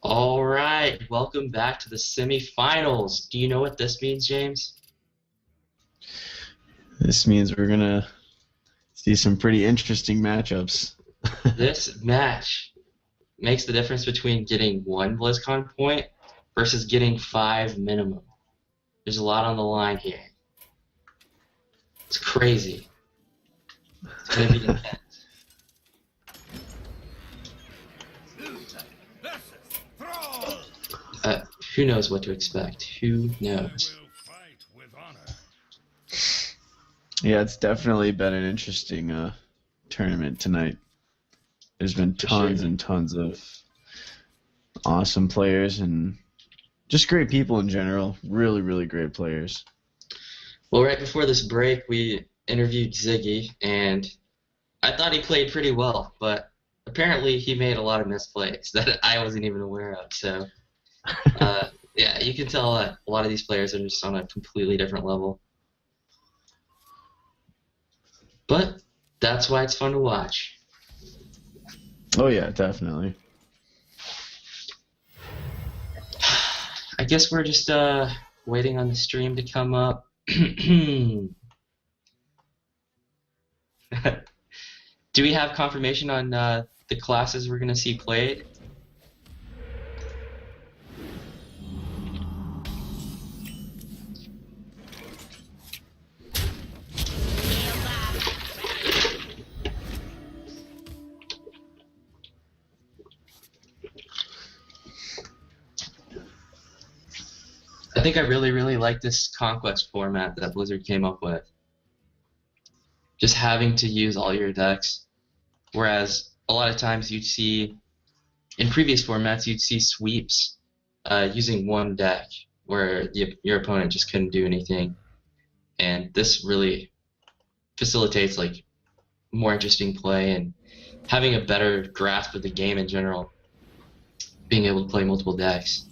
All right, welcome back to the semifinals. Do you know what this means, James? This means we're gonna see some pretty interesting matchups. This match makes the difference between getting one BlizzCon point versus getting 5 minimum. There's a lot on the line here. It's crazy. It's going to be intense. Who knows what to expect? Who knows? Yeah, it's definitely been an interesting tournament tonight. There's been tons and tons of awesome players and just great people in general. Really, really great players. Well, right before this break, we interviewed Ziggy, and I thought he played pretty well, but apparently he made a lot of misplays that I wasn't even aware of. So, yeah, you can tell that a lot of these players are just on a completely different level. But that's why it's fun to watch. Oh yeah, definitely. I guess we're just waiting on the stream to come up. Do we have confirmation on the classes we're going to see played? I think I really, really like this Conquest format that Blizzard came up with. Just having to use all your decks. Whereas a lot of times you'd see, in previous formats, you'd see sweeps using one deck where your opponent just couldn't do anything. And this really facilitates like more interesting play and having a better grasp of the game in general, being able to play multiple decks.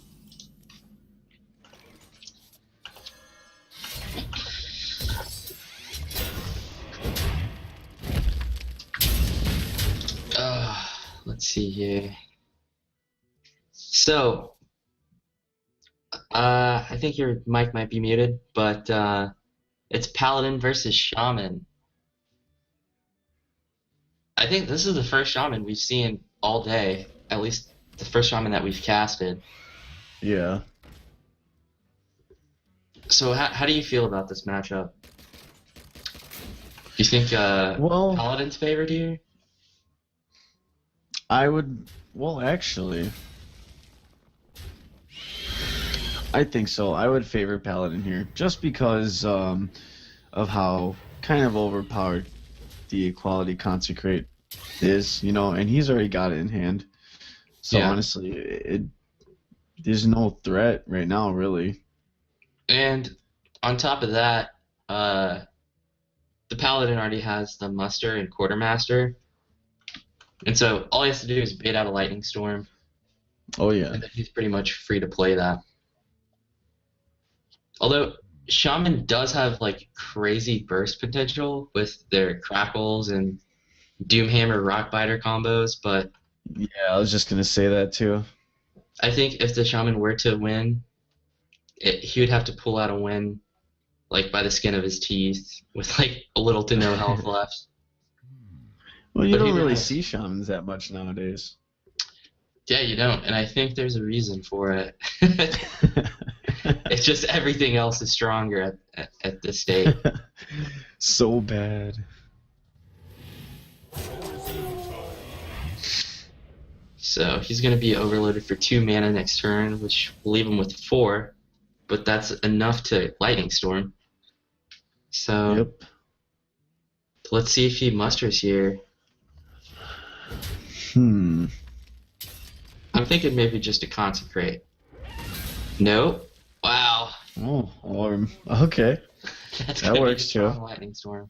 Let's see here. So, I think your mic might be muted, but it's Paladin versus Shaman. I think this is the first Shaman we've seen all day, at least the first Shaman that we've casted. Yeah. So how do you feel about this matchup? Do you think Paladin's favored here? Actually, I think so. I would favor Paladin here, just because of how kind of overpowered the Equality Consecrate is, and he's already got it in hand. So yeah. Honestly, there's no threat right now, really. And on top of that, the Paladin already has the Muster and Quartermaster. And so all he has to do is bait out a Lightning Storm. Oh, yeah. And then he's pretty much free to play that. Although Shaman does have like crazy burst potential with their Crackles and Doomhammer Rockbiter combos, but yeah, I was just gonna say that too. I think if the Shaman were to win, he would have to pull out a win like by the skin of his teeth with like a little to no health left. Well, you don't really see Shamans that much nowadays. Yeah, you don't, and I think there's a reason for it. It's just everything else is stronger at this state. So bad. So he's going to be overloaded for 2 mana next turn, which will leave him with 4, but that's enough to Lightning Storm. So yep. Let's see if he musters here. I'm thinking maybe just a Consecrate. Nope. Wow. Oh, Orm. Okay. That works too. Lightning Storm.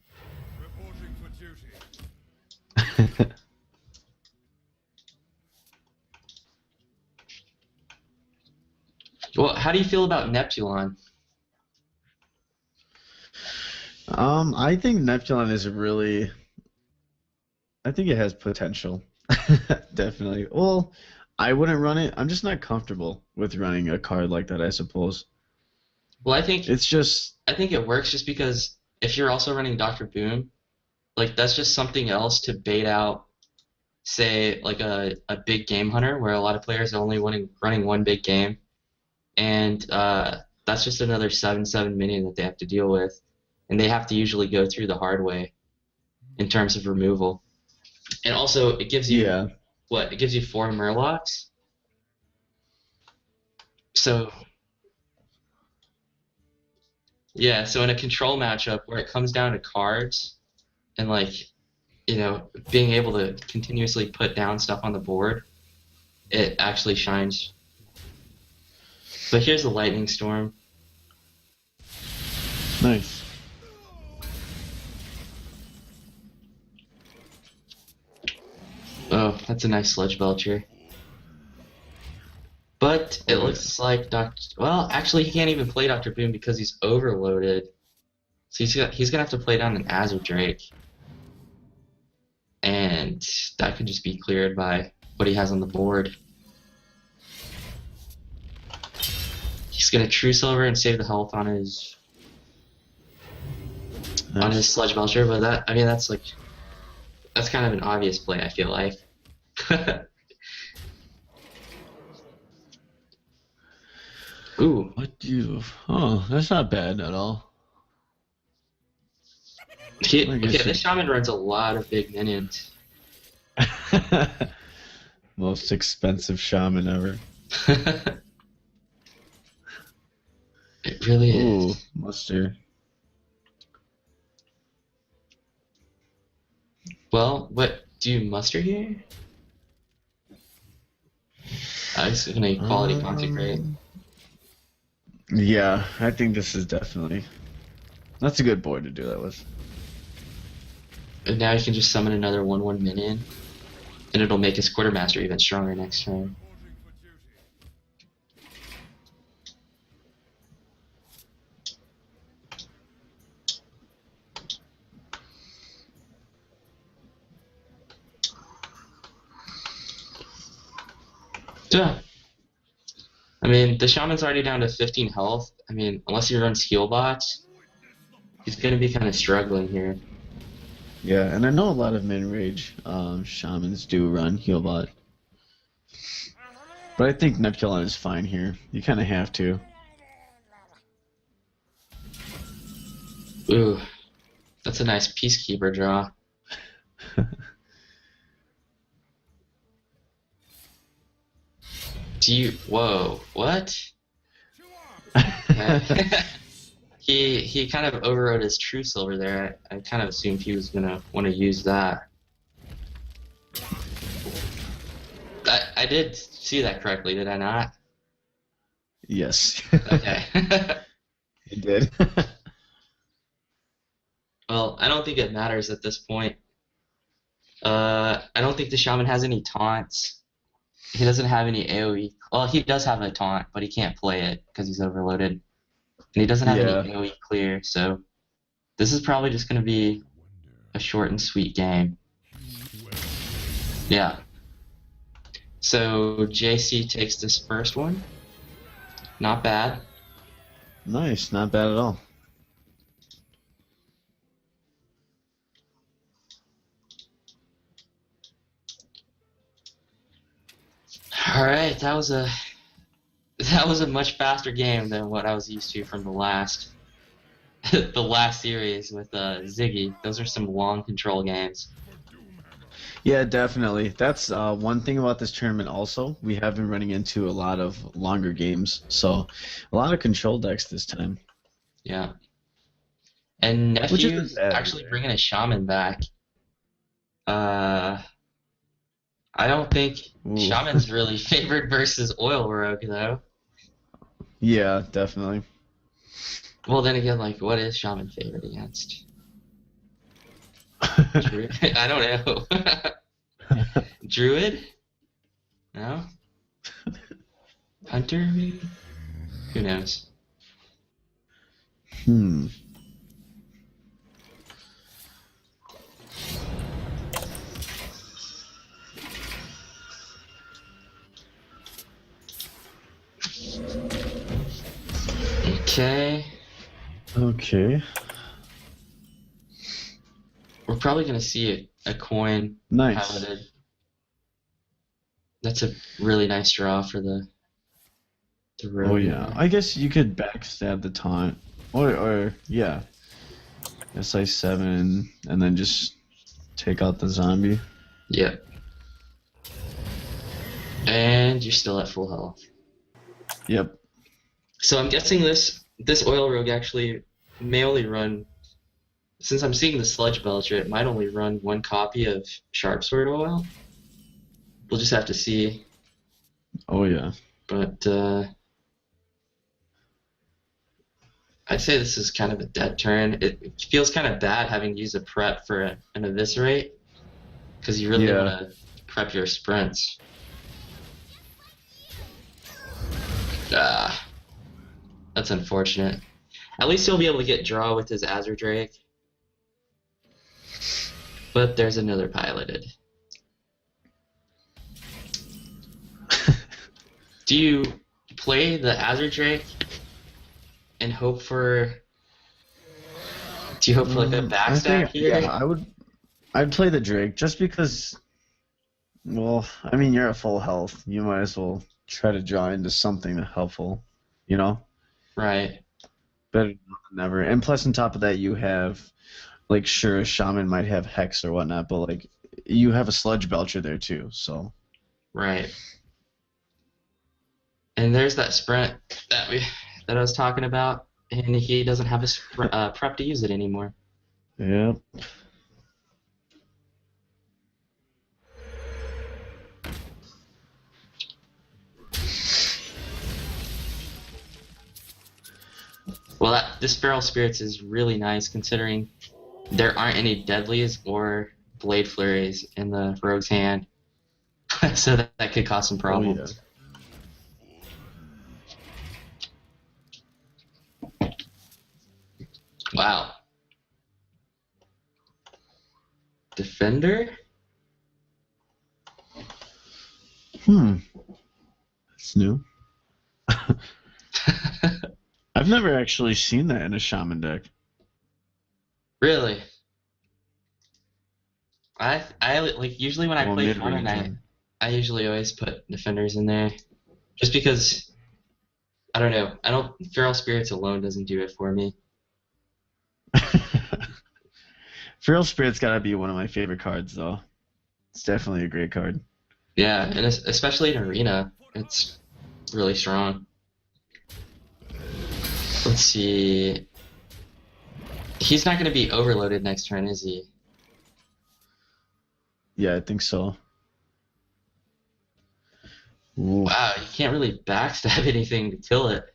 Well, how do you feel about Neptulon? I think Neptulon is really. I think it has potential. Definitely. Well, I wouldn't run it. I'm just not comfortable with running a card like that, I suppose. Well, I think It's just I think it works just because if you're also running Dr. Boom, like that's just something else to bait out, say like a big game hunter where a lot of players are only running one big game, and that's just another 7/7 minion that they have to deal with, and they have to usually go through the hard way in terms of removal. And also, it gives you yeah. what? It gives you 4 Murlocs. So yeah, so in a control matchup where it comes down to cards and like being able to continuously put down stuff on the board, it actually shines. But here's the lightning storm. Nice. Oh, that's a nice sludge belcher. But it Oh, looks like well, actually he can't even play Dr. Boom because he's overloaded. So he's gonna have to play down an Azure Drake. And that could just be cleared by what he has on the board. He's gonna True Silver and save the health on his nice. Sludge Belcher, but that's kind of an obvious play, I feel like. Ooh. What do you? Oh, that's not bad at all. Okay, this shaman runs a lot of big minions. Most expensive shaman ever. It really Ooh, is. muster. Well, what do you muster here? I was gonna quality consecrate. Yeah, I think this is definitely. That's a good board to do that with. And now you can just summon another 1/1 minion, and it'll make his quartermaster even stronger next turn. Yeah. I mean, the shaman's already down to 15 health. I mean, unless he runs heal bots, he's gonna be kind of struggling here. Yeah, and I know a lot of mid-range shamans do run healbot. But I think Nefiu is fine here. You kind of have to. Ooh, that's a nice Peacekeeper draw. Whoa, what? He kind of overrode his True Silver there. I kind of assumed he was gonna want to use that. I did see that correctly, did I not? Yes. Okay. You did. Well, I don't think it matters at this point. I don't think the shaman has any taunts. He doesn't have any AoE. Well, he does have a taunt, but he can't play it because he's overloaded. And he doesn't have any AoE clear, so this is probably just going to be a short and sweet game. Yeah. So JC takes this first one. Not bad. Nice, not bad at all. All right, that was a much faster game than what I was used to from the last the last series with Ziggy. Those are some long control games. Yeah, definitely. That's one thing about this tournament also. We have been running into a lot of longer games, so a lot of control decks this time. Yeah. And Which Nefiu's isn't bad, actually right? bringing a shaman back. I don't think Ooh. shaman's really favored versus Oil Rogue though. Yeah, definitely. Well, then again, like, what is shaman favored against? I don't know. Druid? No? Hunter, maybe? Who knows? Hmm. Okay. Okay. We're probably going to see a coin Nice. piloted. That's a really nice draw for the rogue. Oh yeah. I guess you could backstab the taunt. Or yeah. SI7 and then just take out the zombie. Yep. And you're still at full health. Yep. So I'm guessing this oil rogue actually may only run, since I'm seeing the sludge belcher, it might only run one copy of sharp sword oil. We'll just have to see. Oh yeah. But I'd say this is kind of a dead turn. It feels kind of bad having to use a prep for an eviscerate, because you really want to prep your sprints. That's unfortunate. At least he'll be able to get draw with his Azure Drake. But there's another piloted. Do you play the Azure Drake and hope for... Do you hope for like a backstab here? Yeah, I'd play the Drake just because, well, I mean, you're at full health. You might as well try to draw into something helpful, you know? Right. Better than never. And plus, on top of that, you have, like, sure, a shaman might have Hex or whatnot, but, like, you have a Sludge Belcher there, too, so. Right. And there's that sprint that I was talking about, and he doesn't have his prep to use it anymore. Yep. Well, this Feral Spirits is really nice, considering there aren't any Deadlies or Blade Flurries in the Rogue's hand, so that could cause some problems. Oh, yeah. Wow. Defender? That's new. I've never actually seen that in a shaman deck. Really? I like usually when I play shaman, I usually always put defenders in there, just because I don't know. Feral Spirits alone doesn't do it for me. Feral Spirit's gotta be one of my favorite cards, though. It's definitely a great card. Yeah, and especially in Arena, it's really strong. Let's see. He's not going to be overloaded next turn, is he? Yeah, I think so. Ooh. Wow, you can't really backstab anything to kill it.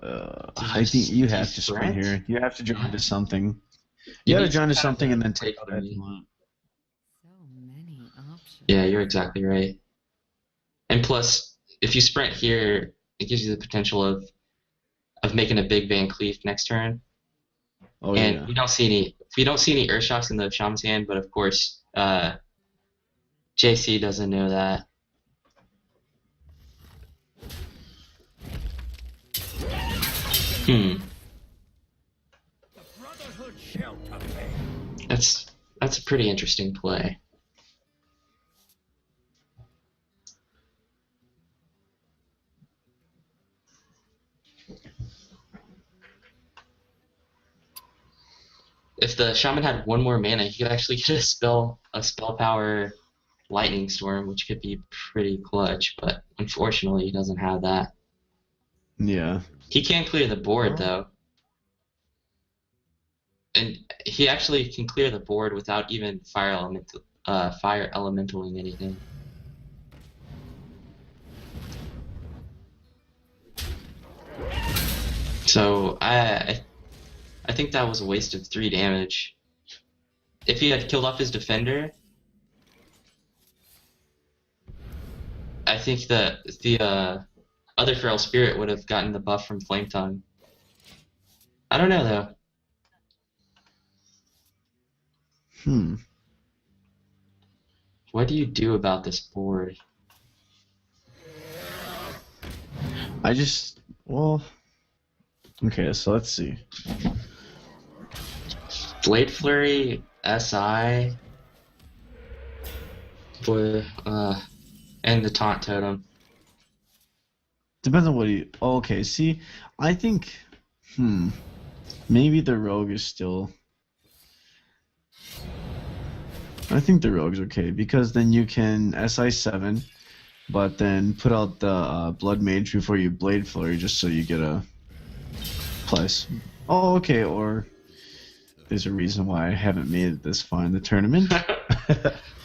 I think you have to sprint here. You have to draw into something. You have to draw into something and then take out that you want. So many options. Yeah, you're exactly right. And plus, if you sprint here, it gives you the potential of making a big Van Cleef next turn. Oh, and yeah. we don't see any Earth Shocks in the Shaman's hand, but of course, JC doesn't know that. That's a pretty interesting play. If the shaman had one more mana, he could actually get a spell power lightning storm, which could be pretty clutch, but unfortunately he doesn't have that. Yeah. He can clear the board though. And he actually can clear the board without even fire elementaling anything. So I think that was a waste of 3 damage. If he had killed off his defender, I think that the other Feral Spirit would have gotten the buff from Flame Tongue. I don't know though. What do you do about this board? I just, well, okay, so let's see. Blade Flurry, SI, for, and the Taunt Totem. Depends on what he. Oh, okay, see, I think, maybe the rogue is still. I think the rogue's okay because then you can SI7, but then put out the Blood Mage before you Blade Flurry just so you get a plus. Oh, okay, or there's a reason why I haven't made it this far in the tournament.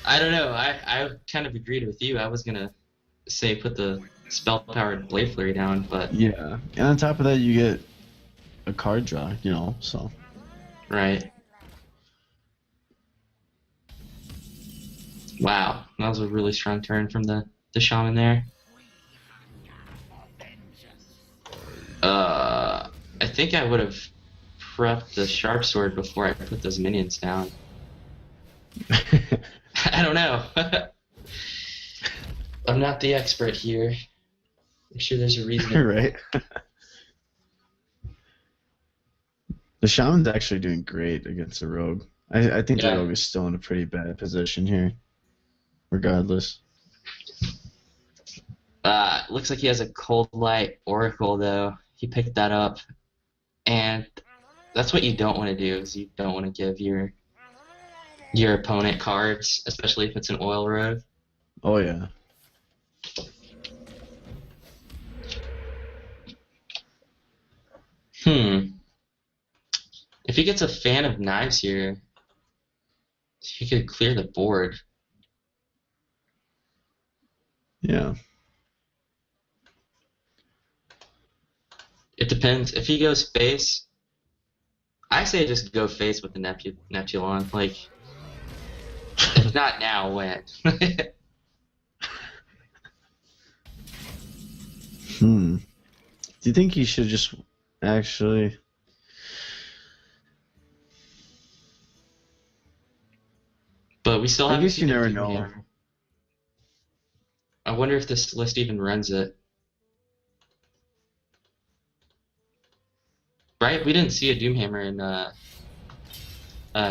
I don't know. I kind of agreed with you. I was gonna say put the spell-powered Blade Flurry down, but Yeah, and on top of that, you get a card draw, so. right. Wow, that was a really strong turn from the shaman there. I think I would have prepped the sharp sword before I put those minions down. I don't know. I'm not the expert here. I'm sure there's a reason. Right. The shaman's actually doing great against the rogue. I think the rogue is still in a pretty bad position here, regardless. Looks like he has a Cold Light Oracle though. He picked that up, and that's what you don't want to do. Is you don't want to give your opponent cards, especially if it's an oil rogue. Oh yeah. If he gets a Fan of Knives here, he could clear the board. Yeah. It depends. If he goes face, I say just go face with the Neptulon. Like, if not now, when? Do you think he should just actually? But we still I haven't guess you seen never Doom know. Hammer. I wonder if this list even runs it. Right? We didn't see a Doomhammer in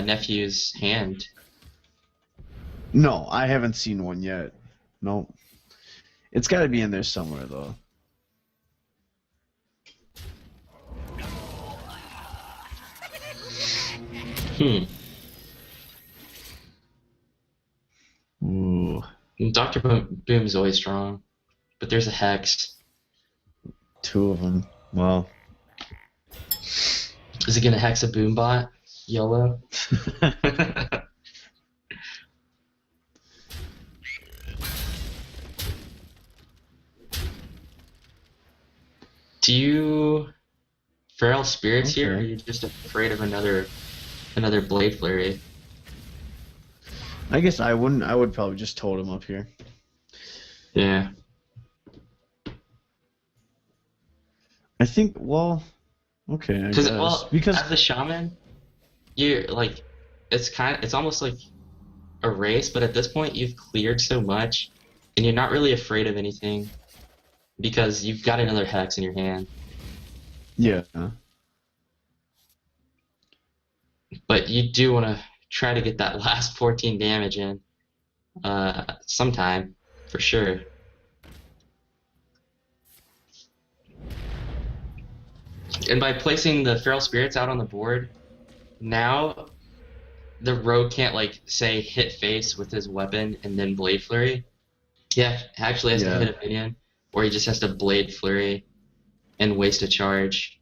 Nefiu's hand. No, I haven't seen one yet. No. It's got to be in there somewhere, though. Ooh. Dr. Boom is always strong, but there's a Hex. Two of them. Well. Is it gonna Hex a Boombot? YOLO? Do you Feral Spirits here, or are you just afraid of another Blade Flurry? I guess I wouldn't. I would probably just totem up here. Yeah. I think. Well. Okay. I Because guess. Because as a shaman, you're like, it's almost like a race, but at this point you've cleared so much, and you're not really afraid of anything, because you've got another Hex in your hand. Yeah. But you do want to try to get that last 14 damage in sometime, for sure. And by placing the Feral Spirits out on the board, now the rogue can't, like, say, hit face with his weapon and then Blade Flurry. He actually has to hit a minion, or he just has to Blade Flurry and waste a charge.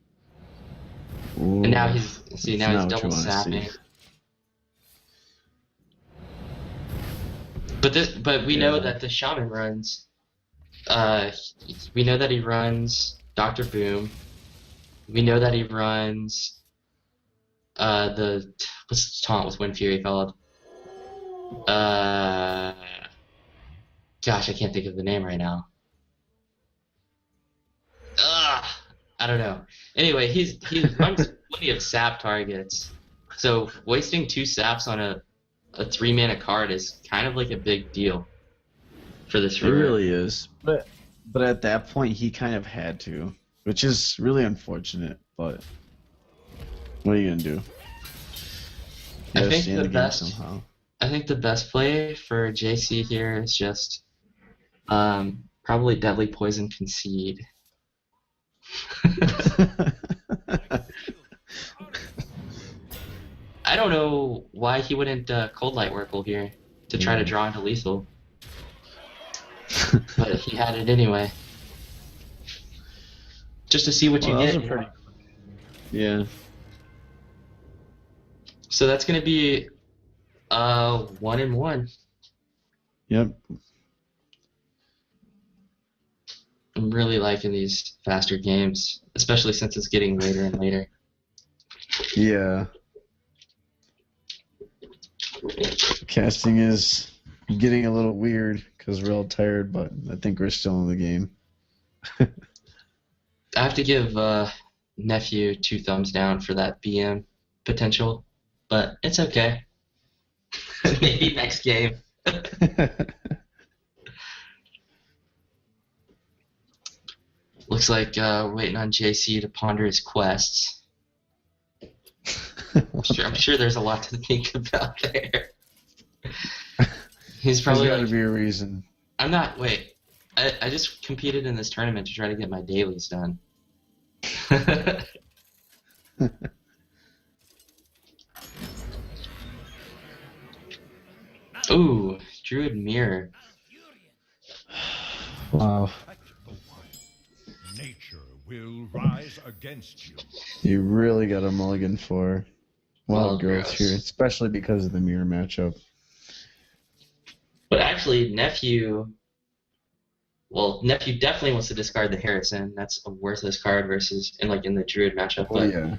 Ooh, and now he's double sapping. But we know that the shaman runs. We know that he runs Dr. Boom. We know that he runs what's the taunt with Wind Fury called? Gosh, I can't think of the name right now. I don't know. Anyway, he runs plenty of sap targets. So wasting 2 saps on a 3-mana card is kind of like a big deal for this It really is. But But at that point, he kind of had to, which is really unfortunate. But what are you gonna do? You I gotta think stay in the the game best. somehow. I think the best play for JC here is just probably Deadly Poison Concede. I don't know why he wouldn't Cold Light Whirlpool here to try to draw into lethal, but he had it anyway. Just to see what you Well, those get. are pretty. Yeah. So that's gonna be 1-1. Yep. I'm really liking these faster games, especially since it's getting later and later. Yeah. Casting is getting a little weird because we're all tired, but I think we're still in the game. I have to give Nefiu 2 thumbs down for that BM potential, but it's okay. Maybe next game. Looks like we're waiting on JC to ponder his quests. I'm sure there's a lot to think about there. He's probably There's got like, to be a reason. I'm not. Wait, I just competed in this tournament to try to get my dailies done. Ooh, Druid Mirror. Wow. Nature will rise against you. You really got a mulligan for Wild Growth Growth. here, especially because of the mirror matchup. But actually, Nefiu definitely wants to discard the Harrison. That's a worthless card versus in the Druid matchup. Oh, But yeah.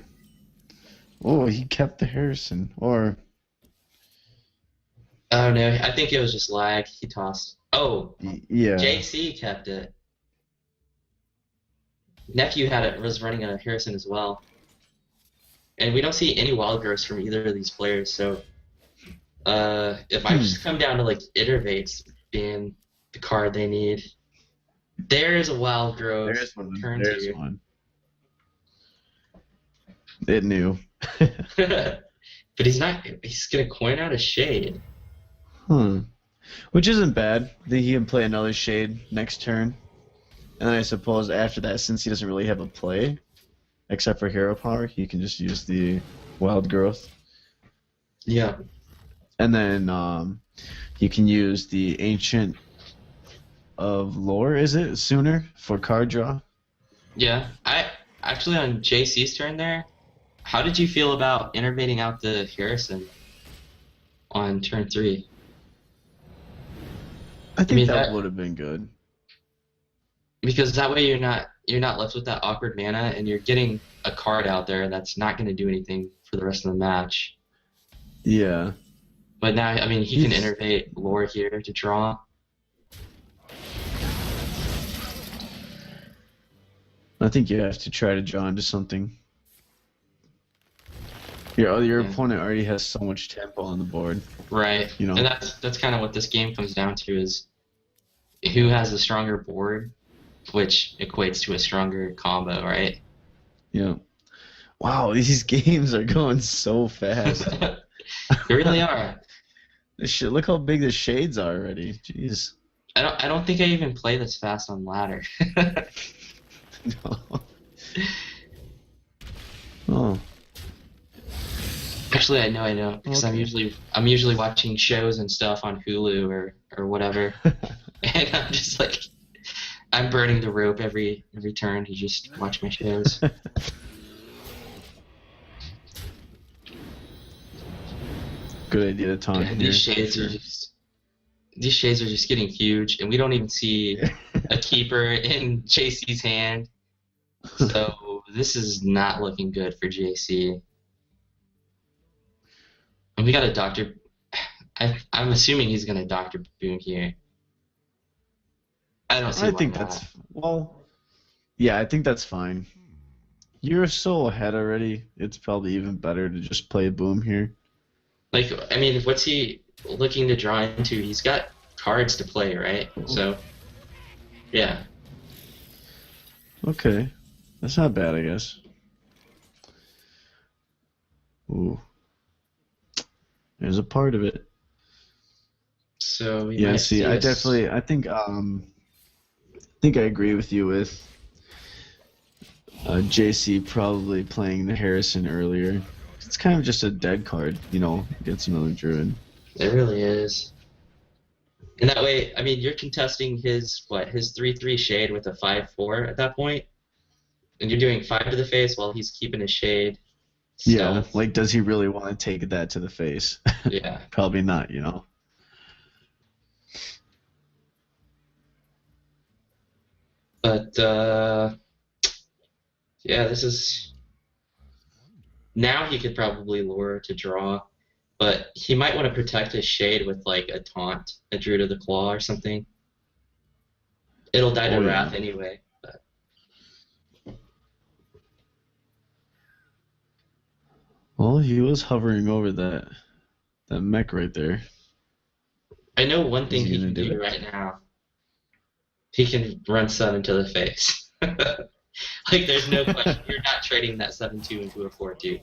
Oh, he kept the Harrison. Or, I don't know. I think it was just lag. He tossed. Oh, yeah. JC kept it. Nefiu was running a Harrison as well. And we don't see any wild growths from either of these players, so it might just come down to Innervates being the card they need. There's a wild growth. There's one. Turn There's to. one. It knew. But he's gonna coin out a shade. Which isn't bad. I think he can play another shade next turn. And then I suppose after that, since he doesn't really have a play, except for hero power, he can just use the wild growth. Yeah. And then he can use the Ancient of Lore, is it? Sooner for card draw? Yeah. I actually on JC's turn there, how did you feel about innervating out the Harrison on turn 3? I think mean, that that- would have been good. Because that way you're not left with that awkward mana, and you're getting a card out there that's not going to do anything for the rest of the match. Yeah. But now, I mean, he can He's- innervate lore here to draw. I think you have to try to draw into something. Your Yeah. opponent already has so much tempo on the board. Right. You know. And that's kind of what this game comes down to, is who has the stronger board, which equates to a stronger combo, right? Yeah. Wow, these games are going so fast. They really are. Look how big the shades are already. Jeez. I don't think I even play this fast on ladder. No. Oh. Actually, I know, because Okay. I'm usually watching shows and stuff on Hulu or whatever, and I'm just I'm burning the rope every turn to just watch my shows. Good idea to taunt And here. these shades are just getting huge, and we don't even see a keeper in JC's hand. So this is not looking good for JC. And we got a Doctor. I'm assuming he's gonna Doctor Boom here. I don't see. I why think not. that's yeah, I think that's fine. You're so ahead already. It's probably even better to just play Boom here. I mean, what's he looking to draw into? He's got cards to play, right? So, yeah. Okay. That's not bad, I guess. Ooh. There's a part of it. So we Yeah, might see, see I us. definitely, I think I agree with you with JC probably playing the Harrison earlier. It's kind of just a dead card, against another Druid. It really is. And that way, I mean, you're contesting his 3/3 shade with a 5/4 at that point, and you're doing 5 to the face while he's keeping his shade Yeah, stealth. like, does he really want to take that to the face? Yeah. Probably not, But yeah, this is now he could probably lure to draw, but he might want to protect his shade with like a taunt, a Druid of the Claw or something. It'll die to Oh, Wrath yeah. anyway. But Well, he was hovering over that mech right there. I know one thing Is he he gonna can do do it? right now. He can run 7 to the face. Like, there's no question. You're not trading that 7/2 into a 4/2.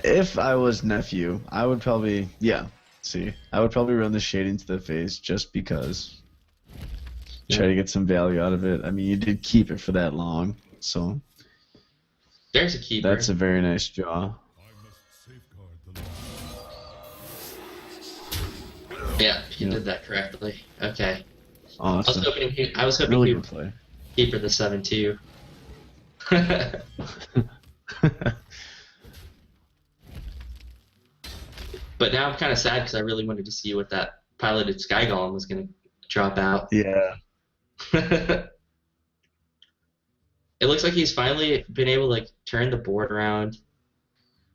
If I was Nefiu, I would probably, yeah. See, I would probably run the shade into the face just because. Try to get some value out of it. I mean, you did keep it for that long, so There's a keeper. that's a very nice draw. I must safeguard the land. Yeah, he Yeah. did that correctly. Okay. I was Awesome. hoping Really he good would play. keeper the 7/2. But now I'm kind of sad because I really wanted to see what that piloted Sky Golem was going to drop out. Yeah. It looks like he's finally been able to like turn the board around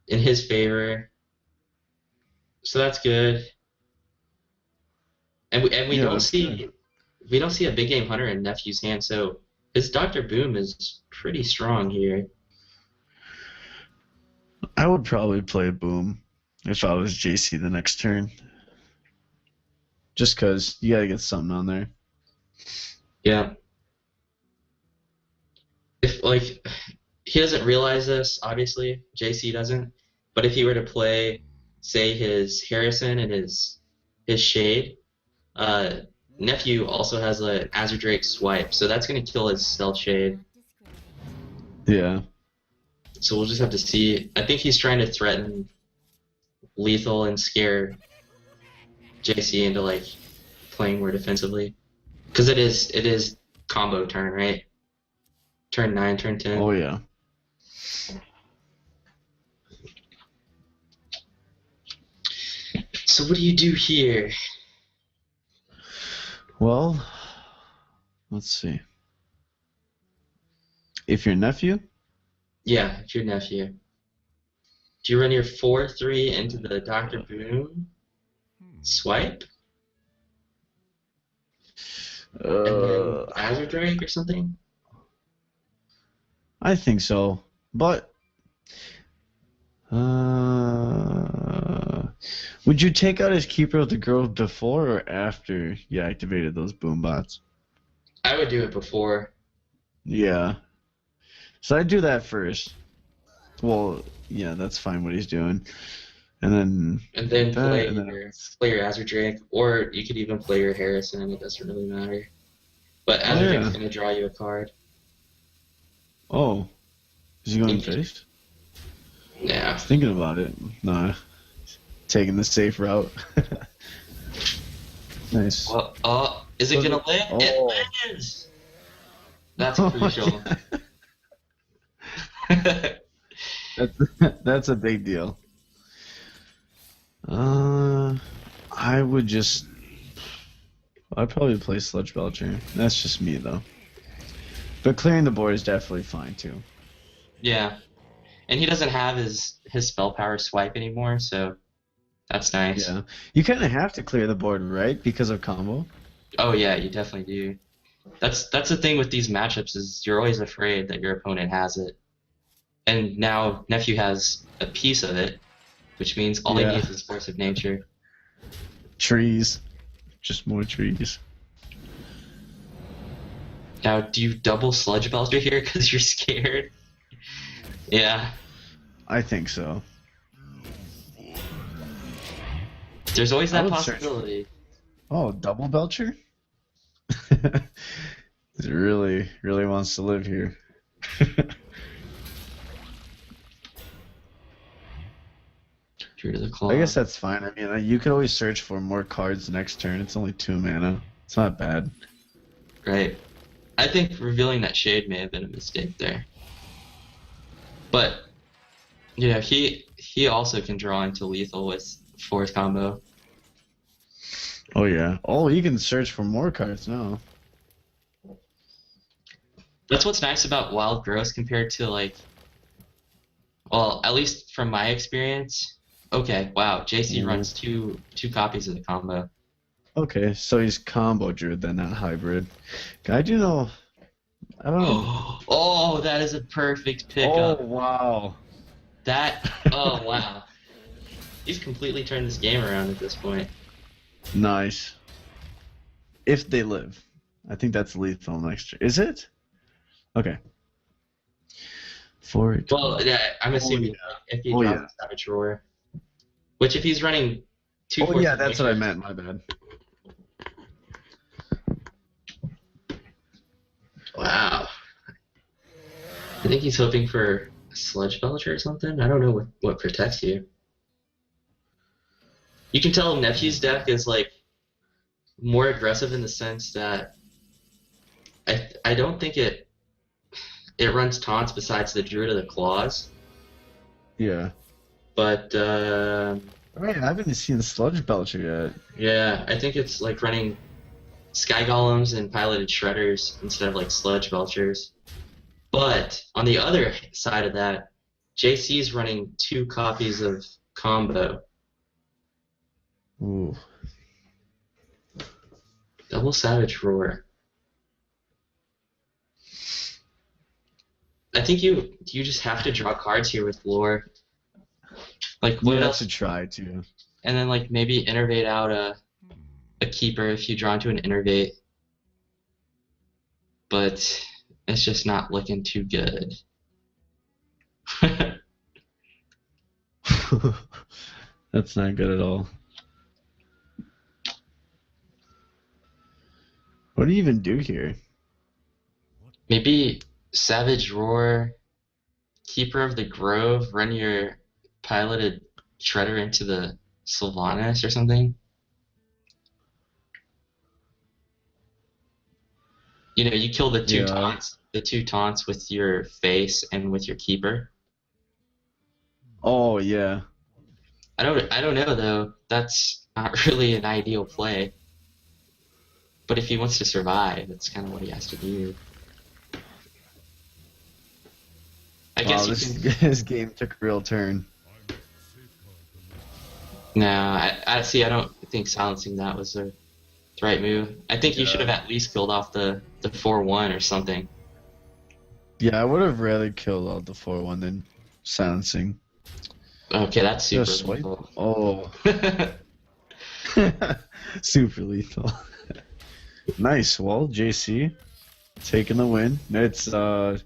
in his favor, so that's good. And we Yeah, don't that's see good. a big game hunter in Nephew's hand, so his Doctor Boom is pretty strong here. I would probably play Boom if I was JC the next turn. Just because you gotta get something on there. Yeah. If like he doesn't realize this, obviously JC doesn't. But if he were to play, say his Harrison and his Shade, Nephew also has an Azure Drake swipe, so that's gonna kill his Stealth Shade. Yeah. So we'll just have to see. I think he's trying to threaten lethal and scare JC into like playing more defensively, because it is combo turn, right? Turn 9, turn 10. Oh, yeah. So what do you do here? Well, let's see. If your nephew, Yeah, it's your Nephew. Do you run your 4/3 into the Dr. Boom swipe and then Azure Drake or something? I think so. But would you take out his Keeper of the Grove before or after you activated those boom bots? I would do it before. Yeah. So I'd do that first. Well, yeah, that's fine what he's doing. And then And then that, play and then your Azure Drake, or you could even play your Harrison. It doesn't really matter. But Azure yeah. Drake's gonna draw you a card. oh, is he going face? Yeah. Thinking about it. Nah, taking the safe route. Nice. Well, is it gonna live? Oh. It lives. That's Oh, crucial. That's a big deal. I would just. I'd probably play Sludge Belcher. That's just me though. But clearing the board is definitely fine too. Yeah. And he doesn't have his spell power swipe anymore, so that's nice. Yeah. You kind of have to clear the board, right? Because of combo. Oh yeah, you definitely do. That's the thing with these matchups is you're always afraid that your opponent has it. And now Nephew has a piece of it, which means all he Yeah. needs is Force of Nature. Trees. Just more trees. Now, do you double Sludge Belcher here because you're scared? Yeah. I think so. There's always I that would search- possibility. Oh, double Belcher? He really, really wants to live here. True to the claw. I guess that's fine. I mean, you could always search for more cards next turn. It's only 2 mana. It's not bad. Right. I think revealing that shade may have been a mistake there. But you know, he also can draw into lethal with fourth combo. Oh yeah. Oh, you can search for more cards now. That's what's nice about Wild Growth compared to like, well, at least from my experience. Okay, wow, JC runs two copies of the combo. Okay, so he's combo druid then, not hybrid. I do know. I don't know. Oh, that is a perfect pickup. Oh wow. That. Oh wow. He's completely turned this game around at this point. Nice. If they live, I think that's lethal next year. Is it? Okay. Well, yeah, I'm assuming if he drops Savage Roar. Which, if he's running two. Oh yeah, that's what I meant. My bad. Wow. I think he's hoping for a Sludge Belcher or something. I don't know what protects you. You can tell Nefiu's deck is like more aggressive in the sense that I don't think it runs taunts besides the Druid of the Claws. Yeah. But Right, I haven't seen the Sludge Belcher yet. yeah, I think it's like running Sky Golems and piloted Shredders instead of like Sludge Belchers. But on the other side of that, JC is running 2 copies of combo. Ooh. Double Savage Roar. I think you just have to draw cards here with lore. Like what You have else? to try to. And then like maybe innervate out a keeper if you draw into an innervate. But it's just not looking too good. That's not good at all. What do you even do here? Maybe Savage Roar, Keeper of the Grove, run your piloted Shredder into the Sylvanas or something. You know, you kill the two taunts with your face and with your Keeper. Oh yeah. I don't know though. That's not really an ideal play. But if he wants to survive, that's kind of what he has to do. I guess Wow, this game took a real turn. No, I see. I don't think silencing that was the right move. I think you should have at least killed off the 4-1 or something. Yeah, I would have rather killed out the 4-1 than silencing. Okay, that's super Just swipe. lethal. Oh. Super lethal. Nice. Well, JC taking the win. It's 2-1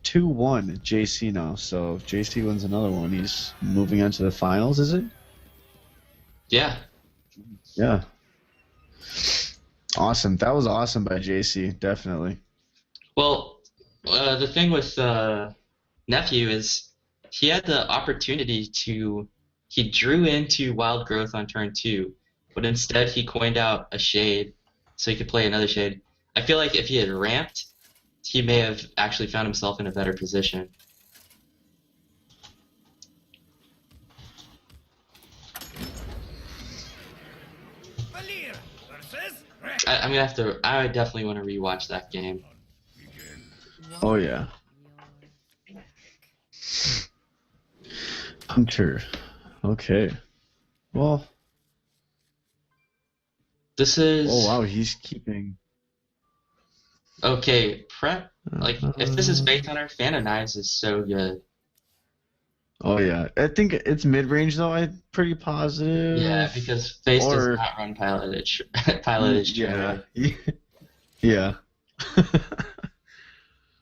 JC now. So if JC wins another one, he's moving on to the finals, is it? Yeah. Yeah. Awesome. That was awesome by JC, definitely. Well, the thing with Nefiu is he had the opportunity he drew into Wild Growth on turn 2, but instead he coined out a Shade so he could play another Shade. I feel like if he had ramped, he may have actually found himself in a better position. I'm gonna have to. I definitely want to rewatch that game. Oh, yeah. Hunter. Okay. Well. This is. Oh, wow. He's keeping. Okay, prep. Like, if this is Bait Hunter, Fan of Knives is so good. Oh, yeah. I think it's mid-range, though. I'm pretty positive. Yeah, because Face does not run piloted. Piloted. Yeah. Yeah.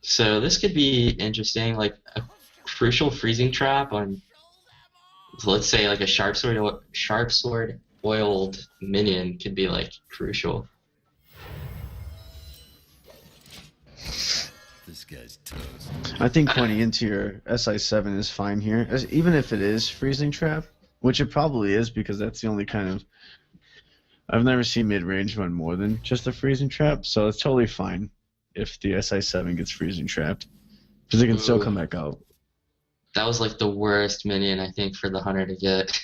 So this could be interesting, like a crucial freezing trap on, let's say, like a sharp sword oiled minion could be like crucial. This guy's toast. I think pointing into your SI7 is fine here, even if it is freezing trap, which it probably is because that's the only kind of. I've never seen mid-range run more than just a freezing trap, so it's totally fine if the SI7 gets freezing trapped, because it can still come back out. That was like the worst minion I think for the hunter to get.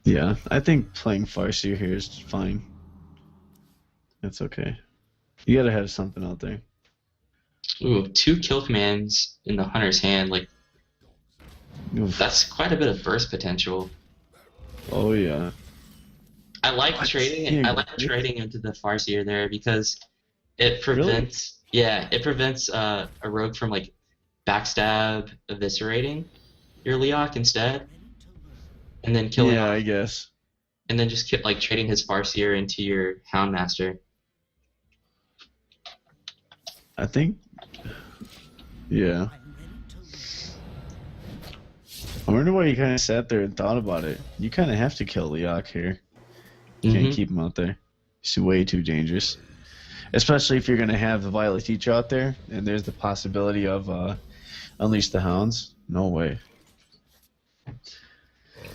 Yeah, I think playing Farseer here is fine. That's okay. You gotta have something out there. Ooh, 2 kill commands in the hunter's hand, like Oof. that's quite a bit of burst potential. Oh yeah. I like trading into the Farseer there because it prevents it prevents a rogue from like backstab eviscerating your Leok instead. And then killing Yeah, I guess. and then just like trading his Farseer into your Houndmaster. I think. Yeah. I wonder why you kind of sat there and thought about it. You kind of have to kill Leok here. You can't keep him out there. He's way too dangerous. Especially if you're going to have the Violet Teacher out there, and there's the possibility of Unleash the Hounds. No way.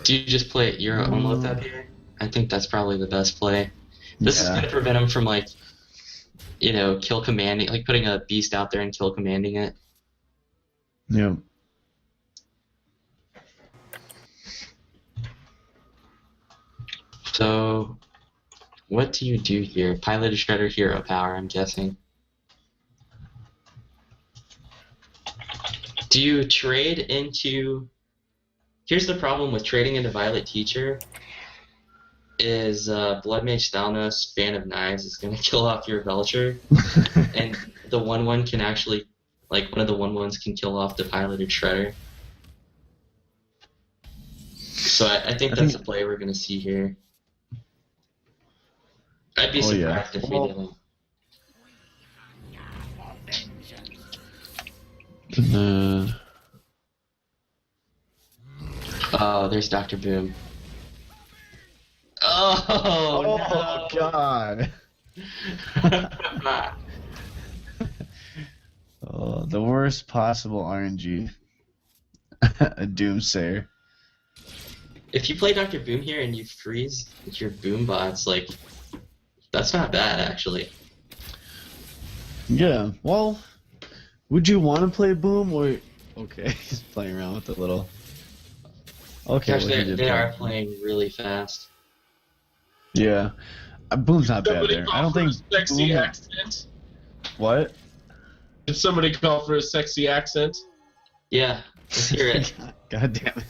Do you just play your own load up here? I think that's probably the best play. This is going to prevent him from like, kill commanding, like putting a beast out there and kill commanding it. Yeah. So, what do you do here? Piloted Shredder hero power, I'm guessing. Do you trade into... Here's the problem with trading into Violet Teacher is Blood Mage Thalnos, Fan of Knives, is going to kill off your Belcher. And the 1/1 can actually, like, one of the 1/1s can kill off the Piloted Shredder. So I think that's a play we're going to see here. I'd be surprised if we didn't. Oh, there's Dr. Boom. Oh no. God. Oh, the worst possible RNG. A Doomsayer. If you play Dr. Boom here and you freeze your Boom bots, like, that's not bad, actually. Yeah, well, would you want to play Boom or... Okay, he's playing around with the little... Okay, Gosh, they are playing really fast. Yeah. Boom's not bad there. I don't think... Sexy accent? What? Did somebody call for a sexy accent? Yeah, let's hear it. God damn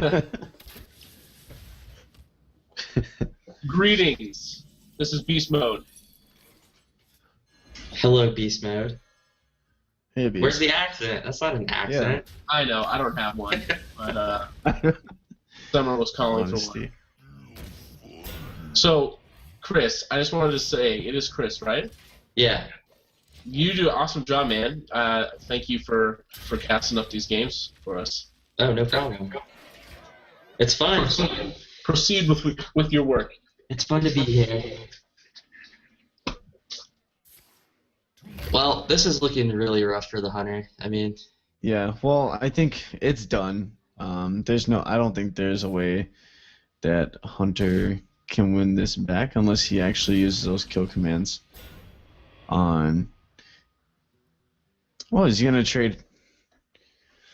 it. Greetings. This is Beast Mode. Hello, Beast Mode. Hey, Beast. Where's the accent? That's not an accent. I know, I don't have one, but Summer was calling for one. So, Chris, I just wanted to say, it is Chris, right? Yeah. You do an awesome job, man. Thank you for casting up these games for us. Oh, no problem. It's fun. Proceed with your work. It's fun to be here. Well, this is looking really rough for the hunter. I mean... Yeah, well, I think it's done. I don't think there's a way that Hunter can win this back unless he actually uses those kill commands on... Well, is he going to trade...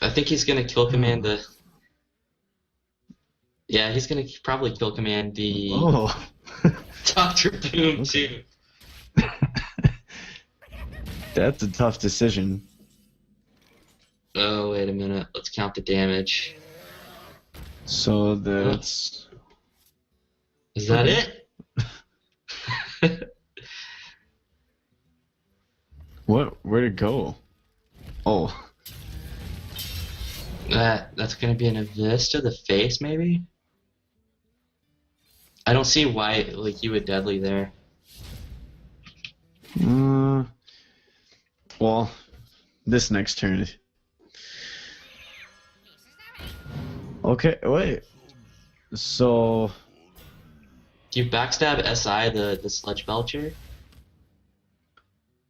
I think he's going to kill command the... Yeah, he's going to probably kill command the... Oh. Dr. Boom, too. That's a tough decision. Oh, wait a minute. Let's count the damage. So that's... Is that it? What? Where'd it go? Oh. That's going to be an Abyss to the face, maybe? I don't see why like you would deadly there. Well, this next turn. Okay, wait. So, Do you backstab SI the Sludge Belcher?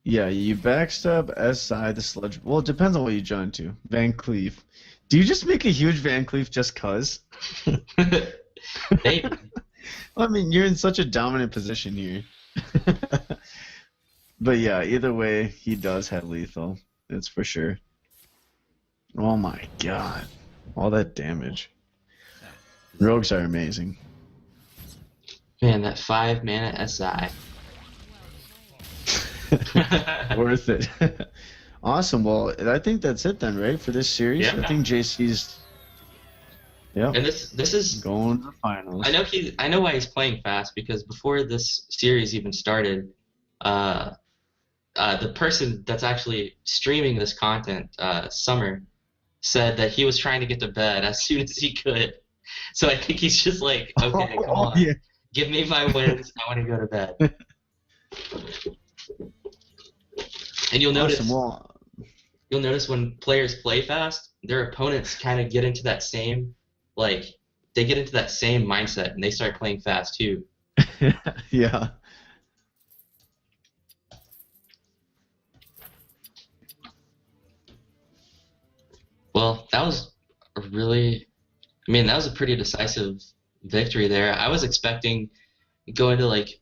yeah, you backstab SI the sludge. Well, it depends on what you join to. Van Cleef. Do you just make a huge Van Cleef just cuz? Maybe. I mean, you're in such a dominant position here. But yeah, either way, he does have lethal. It's for sure. Oh my god. All that damage. Rogues are amazing. Man, that 5 mana SI. Worth it. Awesome. Well, I think that's it then, right, for this series? Yeah. I think JC's And this is going to the finals. I know why he's playing fast, because before this series even started, the person that's actually streaming this content, Summer, said that he was trying to get to bed as soon as he could. So I think he's just like, okay, come on, Yeah. give me my wins. I want to go to bed. And Awesome. Well, you'll notice when players play fast, their opponents kind of get into that same, like, they get into that same mindset and they start playing fast too. yeah. Well, that was that was a pretty decisive victory there. I was expecting going to like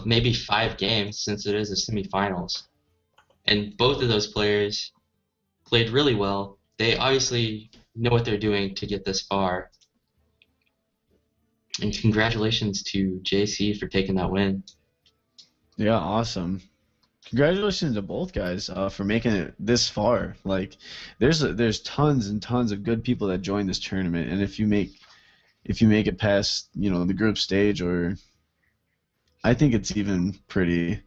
maybe 5 games, since it is a semifinals. And both of those players played really well. They obviously know what they're doing to get this far. And congratulations to JC for taking that win. Yeah, awesome. Congratulations to both guys for making it this far. Like, there's tons and tons of good people that join this tournament, and if you make it past, the group stage, or I think it's even pretty.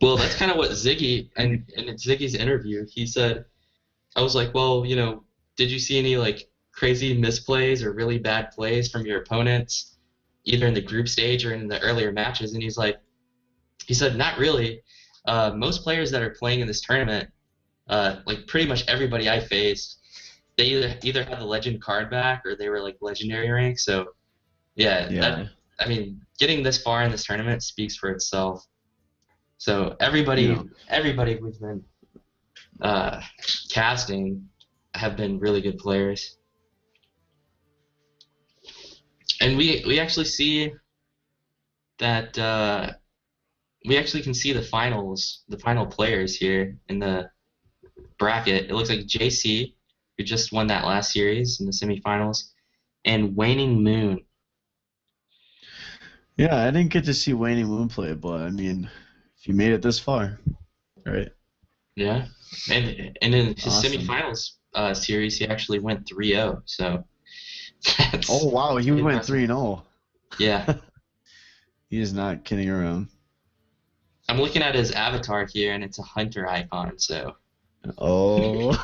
Well, that's kind of what Ziggy, and in Ziggy's interview, he said, I was like, well, did you see any like crazy misplays or really bad plays from your opponents, either in the group stage or in the earlier matches? And he said, not really. Most players that are playing in this tournament, like pretty much everybody I faced, they either had the legend card back or they were like legendary rank. So yeah. Getting this far in this tournament speaks for itself. So everybody we've been casting have been really good players, and we actually see that we actually can see the final players here in the bracket. It looks like JC, who just won that last series in the semifinals, and Waning Moon. Yeah, I didn't get to see Waning Moon play, but I mean, if you made it this far, right? Yeah, and in his Awesome. semifinals series, he actually went 3-0. So that's Oh wow, he went impressive. 3-0. Yeah. He is not kidding around. I'm looking at his avatar here, and it's a hunter icon, so Oh.